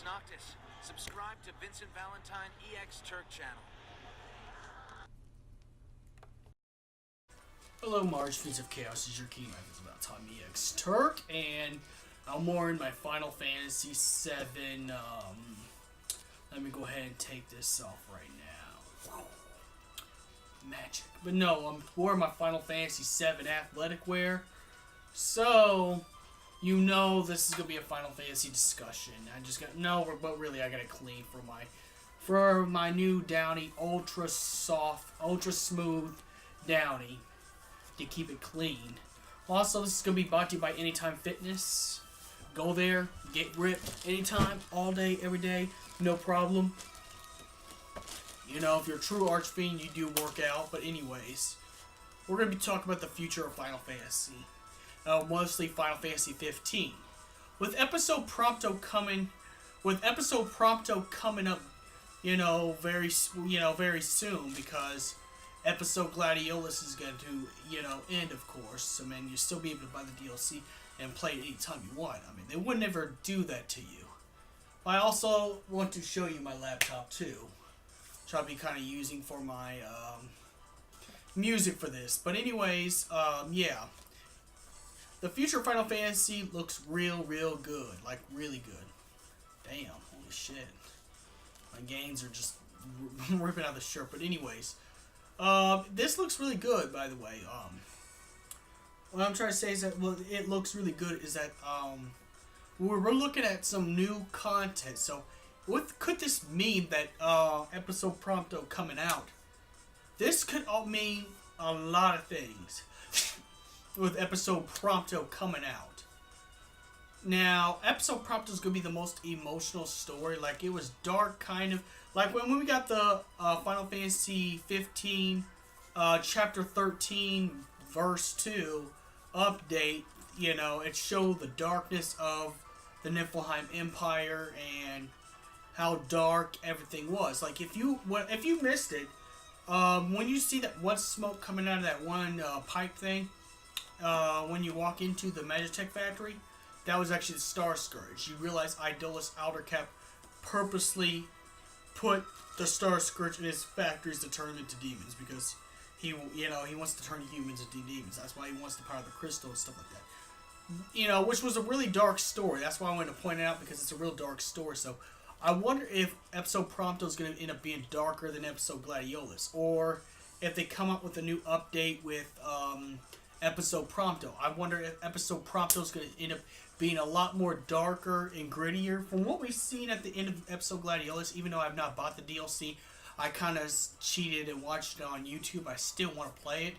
Chaos Noctis. Subscribe to Vincent Valentine EX Turk channel. Hello, March, Prince of Chaos is your king. It's about time EX Turk, and I'm more in my Final Fantasy VII. Let me go ahead and take this off right now. Magic. But no, I'm more in my Final Fantasy VII athletic wear. So, you know this is going to be a Final Fantasy discussion. I just got, no, but really I got to clean for my new Downy ultra soft, ultra smooth Downy to keep it clean. Also, this is going to be brought to you by Anytime Fitness. Go there, get ripped anytime, all day, every day, no problem. You know, if you're a true Archfiend, you do work out. But anyways, we're going to be talking about the future of Final Fantasy. Mostly Final Fantasy 15. With episode Prompto coming up, very soon, because episode Gladiolus is going to, end, of course. I mean, you'll still be able to buy the DLC and play it anytime you want. I mean, they would never do that to you. I also want to show you my laptop, too, which I'll be kind of using for my music for this. But anyways, yeah. The future of Final Fantasy looks real good. Like, really good. Damn, holy shit. My gains are just ripping out the shirt. But anyways, this looks really good, by the way. What I'm trying to say is that, well, it looks really good is that, we're looking at some new content. So, what could this mean that, episode Prompto coming out? This could all mean a lot of things. With episode Prompto coming out. Now, episode Prompto is going to be the most emotional story. Like, it was dark, kind of. Like, when we got the Final Fantasy 15 Chapter 13 Verse 2 update, it showed the darkness of the Niflheim Empire and how dark everything was. Like, if you missed it, when you see that one smoke coming out of that one pipe thing, when you walk into the Magitech factory, that was actually the Star Scourge. You realize Idolus Aldercap purposely put the Star Scourge in his factories to turn them into demons, because he wants to turn humans into demons. That's why he wants to power the crystal and stuff like that. Which was a really dark story. That's why I wanted to point it out, because it's a real dark story. So I wonder if episode Prompto is going to end up being darker than episode Gladiolus, or if they come up with a new update with episode Prompto. I wonder if episode Prompto is going to end up being a lot more darker and grittier. From what we've seen at the end of episode Gladiolus, even though I've not bought the DLC, I kind of cheated and watched it on YouTube. I still want to play it,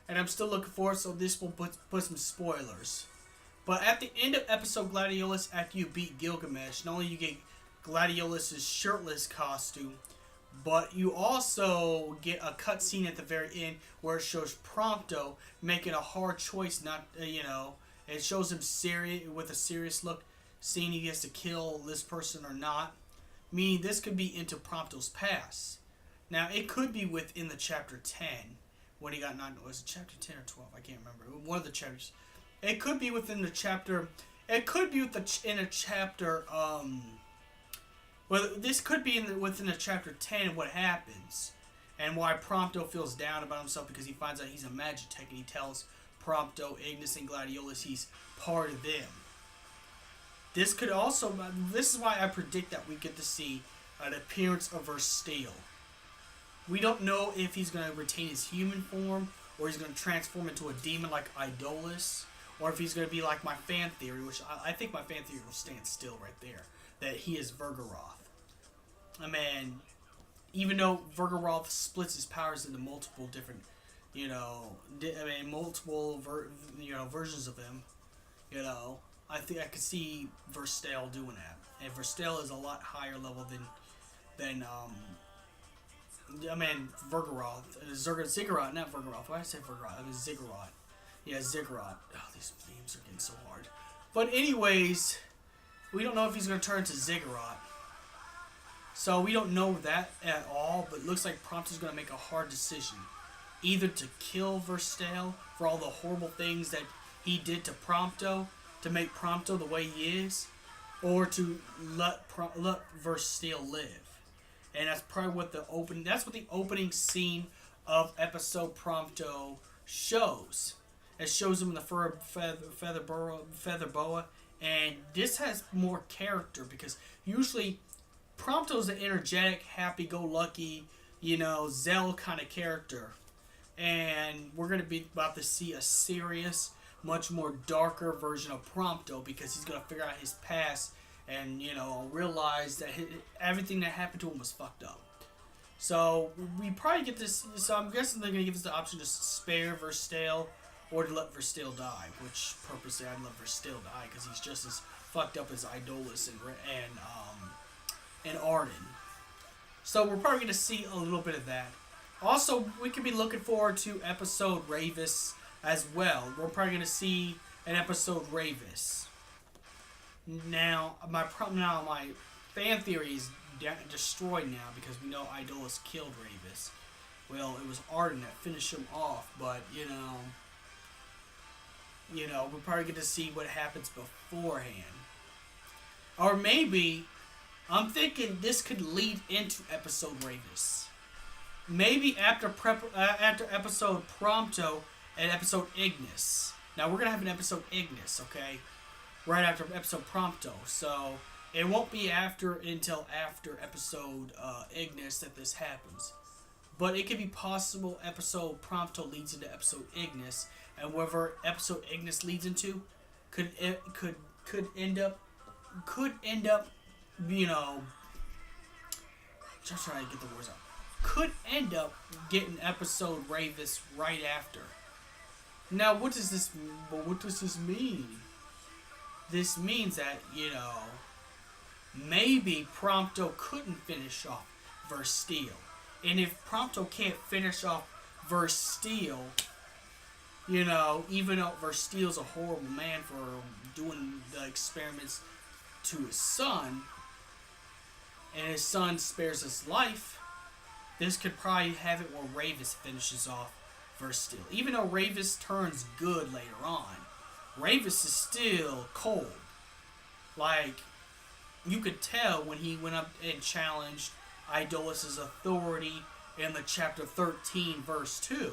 and I'm still looking for it, so this will put some spoilers. But at the end of episode Gladiolus, after you beat Gilgamesh, not only you get Gladiolus' shirtless costume, but you also get a cutscene at the very end where it shows Prompto making a hard choice. It shows him serious with a serious look, seeing if he has to kill this person or not. Meaning this could be into Prompto's past. Now it could be within the chapter 10 when he got knocked. Was it chapter 10 or 12? I can't remember. One of the chapters. It could be within the chapter. It could be in a chapter. Well, this could be within the chapter 10 what happens, and why Prompto feels down about himself, because he finds out he's a Magitech, and he tells Prompto, Ignis, and Gladiolus he's part of them. This is why I predict that we get to see an appearance of Versteel. We don't know if he's going to retain his human form, or he's going to transform into a demon like Idolus, or if he's going to be like my fan theory, which I think my fan theory will stand still right there, that he is Vergaroth. I mean, even though Vergaroth splits his powers into multiple different, versions of him, I think I could see Versteel doing that. And Versteel is a lot higher level than Vergaroth. Ziggurat, not Vergaroth. Why did I say Vergaroth? It was Ziggurat. Yeah, Ziggurat. Oh, these names are getting so hard. But anyways, we don't know if he's going to turn to Ziggurat. So we don't know that at all, but it looks like Prompto's going to make a hard decision. Either to kill Versteel for all the horrible things that he did to Prompto, to make Prompto the way he is, or to let Versteel live. And that's probably what the opening. That's what the opening scene of episode Prompto shows. It shows him in the feather boa, and this has more character because usually Prompto's an energetic, happy-go-lucky, Zell kind of character, and we're gonna be about to see a serious, much more darker version of Prompto because he's gonna figure out his past and realize that everything that happened to him was fucked up. So we probably get this. So I'm guessing they're gonna give us the option to spare Versteel or to let Versteel die. Which purposely I'd let Versteel die because he's just as fucked up as Idolus and Arden. So we're probably gonna see a little bit of that. Also, we could be looking forward to episode Ravis as well. We're probably gonna see an episode Ravis. Now my fan theory is destroyed now because we know Idolus killed Ravis. Well, it was Arden that finished him off, but we're probably going to see what happens beforehand. Or maybe I'm thinking this could lead into episode Ravis. Maybe after episode Prompto and episode Ignis. Now we're gonna have an episode Ignis, okay? Right after episode Prompto, so it won't be until after episode Ignis that this happens. But it could be possible episode Prompto leads into episode Ignis, and whatever episode Ignis leads into could end up just trying to get the words out. Could end up getting episode Ravis right after. Now, what does this mean? This means that, maybe Prompto couldn't finish off Versteel. And if Prompto can't finish off Versteel, even though Versteel's a horrible man for doing the experiments to his son, and his son spares his life, this could probably have it where Ravis finishes off Versteel. Even though Ravis turns good later on, Ravis is still cold. Like, you could tell when he went up and challenged Idolus' authority in the chapter 13, verse 2.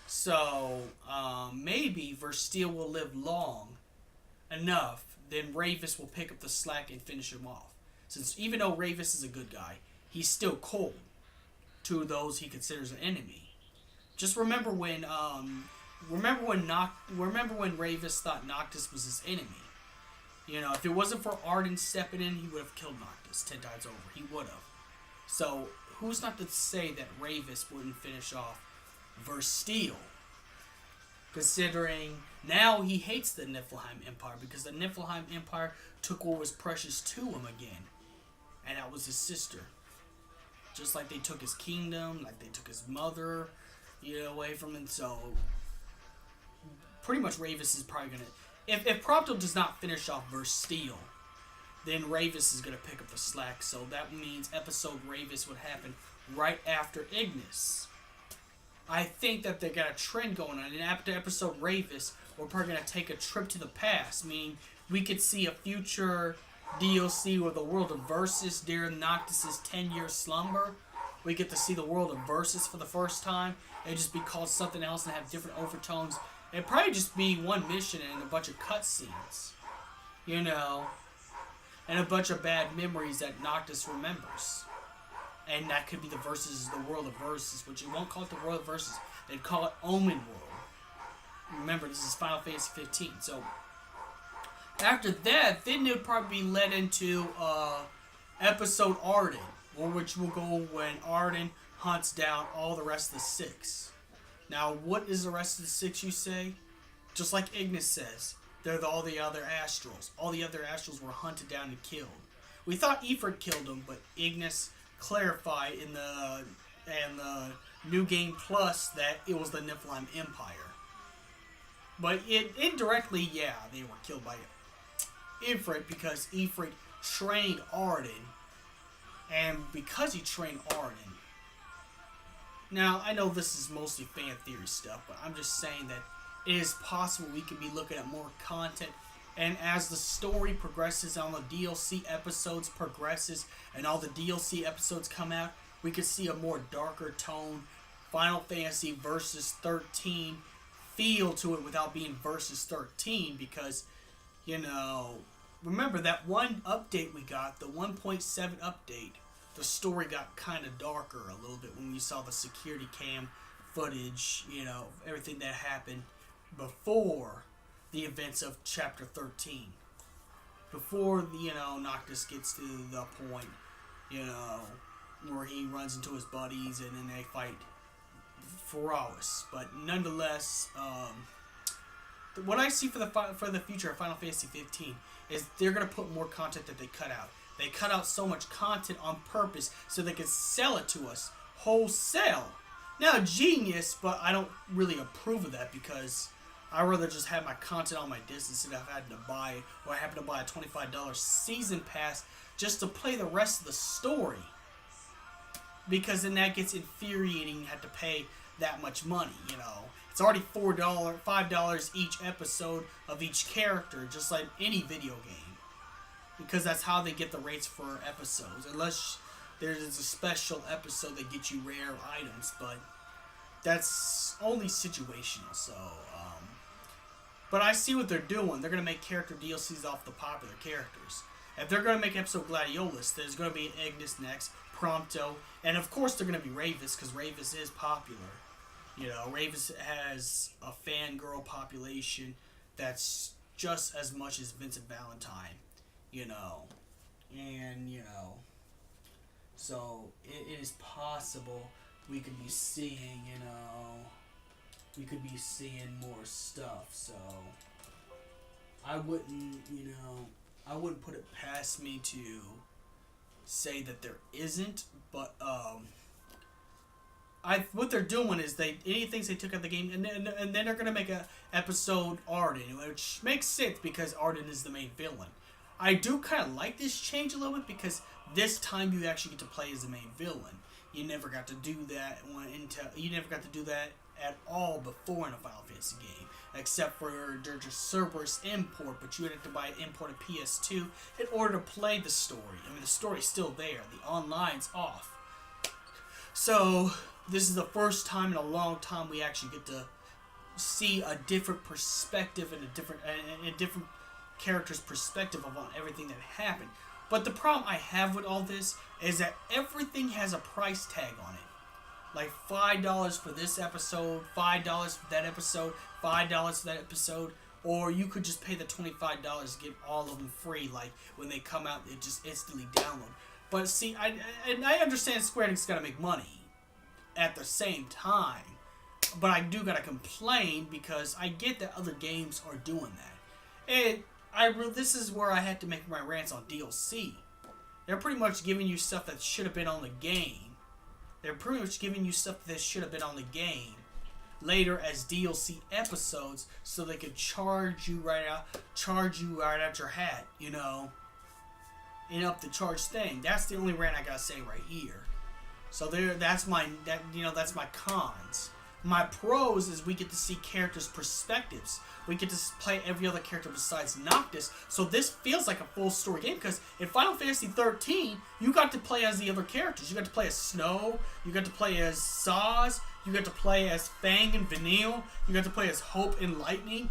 So, maybe Versteel will live long enough, then Ravis will pick up the slack and finish him off. Since even though Ravis is a good guy, he's still cold to those he considers an enemy. Just remember when Ravis thought Noctis was his enemy. If it wasn't for Arden stepping in, he would have killed Noctis 10 times over. He would have. So, who's not to say that Ravis wouldn't finish off Versteel? Considering now he hates the Niflheim Empire because the Niflheim Empire took what was precious to him again. And that was his sister. Just like they took his kingdom, like they took his mother, away from him. So, pretty much Ravis is probably going to... If Prompto does not finish off Versteel, then Ravis is going to pick up the slack. So that means episode Ravis would happen right after Ignis. I think that they got a trend going on. And after episode Ravis, we're probably going to take a trip to the past. Meaning we could see a future DLC with the world of Versus during Noctis' 10-year slumber. We get to see the world of Versus for the first time. It'd just be called something else and have different overtones. It'd probably just be one mission and a bunch of cutscenes. And a bunch of bad memories that Noctis remembers. And that could be the world of Versus, which you won't call it the world of Versus. They'd call it Omen World. Remember, this is Final Fantasy 15. So, after that, then it would probably be led into episode Arden, which will go when Arden hunts down all the rest of the 6. Now, what is the rest of the 6, you say? Just like Ignis says, they're all the other Astrals. All the other Astrals were hunted down and killed. We thought Ifrit killed them, but Ignis clarified in the New Game Plus that it was the Niflheim Empire. But indirectly, yeah, they were killed by Ifrit because Ifrit trained Arden. And because he trained Arden... Now, I know this is mostly fan theory stuff, but I'm just saying that it is possible we could be looking at more content And as the story progresses, on the DLC episodes progresses, and all the DLC episodes come out, we could see a more darker tone Final Fantasy Versus 13 feel to it without being Versus 13, because, remember that one update we got, the 1.7 update, the story got kind of darker a little bit when we saw the security cam footage, everything that happened before the events of Chapter 13. Before, Noctis gets to the point, where he runs into his buddies and then they fight Ferraris. But nonetheless, what I see for the future of Final Fantasy 15 is they're going to put more content that they cut out. They cut out so much content on purpose so they can sell it to us wholesale. Now, genius, but I don't really approve of that, because I'd rather just have my content on my disc instead of having to buy it, or I happen to buy a $25 season pass just to play the rest of the story. Because then that gets infuriating, you have to pay that much money, It's already $5 each episode of each character, just like any video game. Because that's how they get the rates for episodes. Unless there's a special episode that gets you rare items, but that's only situational, so, but I see what they're doing. They're going to make character DLCs off the popular characters. If they're going to make episode Gladiolus, there's going to be Ignis next, Prompto, and of course they're going to be Ravis, because Ravis is popular. Ravis has a fangirl population that's just as much as Vincent Valentine, so it is possible we could be seeing, more stuff, so I wouldn't put it past me to say that there isn't, but what they're doing is any things they took out of the game, and then they're gonna make a episode Arden, which makes sense because Arden is the main villain. I do kind of like this change a little bit, because this time you actually get to play as the main villain. You never got to do that at all before in a Final Fantasy game, except for just Cerberus import, but you would have to buy an imported PS2 in order to play the story. I mean, the story's still there. The online's off. So this is the first time in a long time we actually get to see a different perspective and a different character's perspective on everything that happened. But the problem I have with all this is that everything has a price tag on it. Like $5 for this episode, $5 for that episode, $5 for that episode, or you could just pay the $25 to get all of them free. Like when they come out, it just instantly download. But see, I understand Square Enix got to make money at the same time, but I do gotta complain because I get that other games are doing that, and this is where I had to make my rants on DLC. They're pretty much giving you stuff that should have been on the game. They're pretty much giving you stuff that should have been on the game later as DLC episodes, so they could charge you right out your hat, and up the charge thing. That's the only rant I gotta say right here. So that's my cons. My pros is we get to see characters' perspectives. We get to play every other character besides Noctis. So this feels like a full story game, because in Final Fantasy 13, you got to play as the other characters. You got to play as Snow. You got to play as Saz. You got to play as Fang and Vanille. You got to play as Hope and Lightning.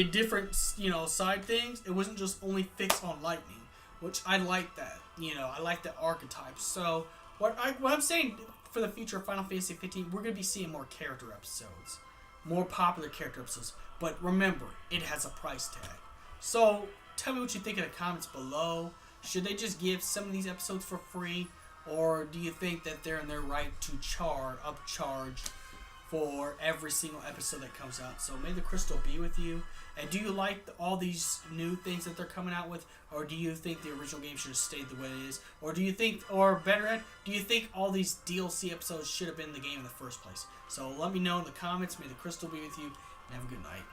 Different, side things. It wasn't just only fixed on Lightning, which I like that. I like the archetype. So what I'm saying for the future of Final Fantasy 15, we're going to be seeing more character episodes. More popular character episodes. But remember, it has a price tag. So, tell me what you think in the comments below. Should they just give some of these episodes for free? Or do you think that they're in their right to upcharge for every single episode that comes out? So, may the crystal be with you. And do you like all these new things that they're coming out with? Or do you think the original game should have stayed the way it is? Or do you think, do you think all these DLC episodes should have been in the game in the first place? So let me know in the comments. May the crystal be with you, and have a good night.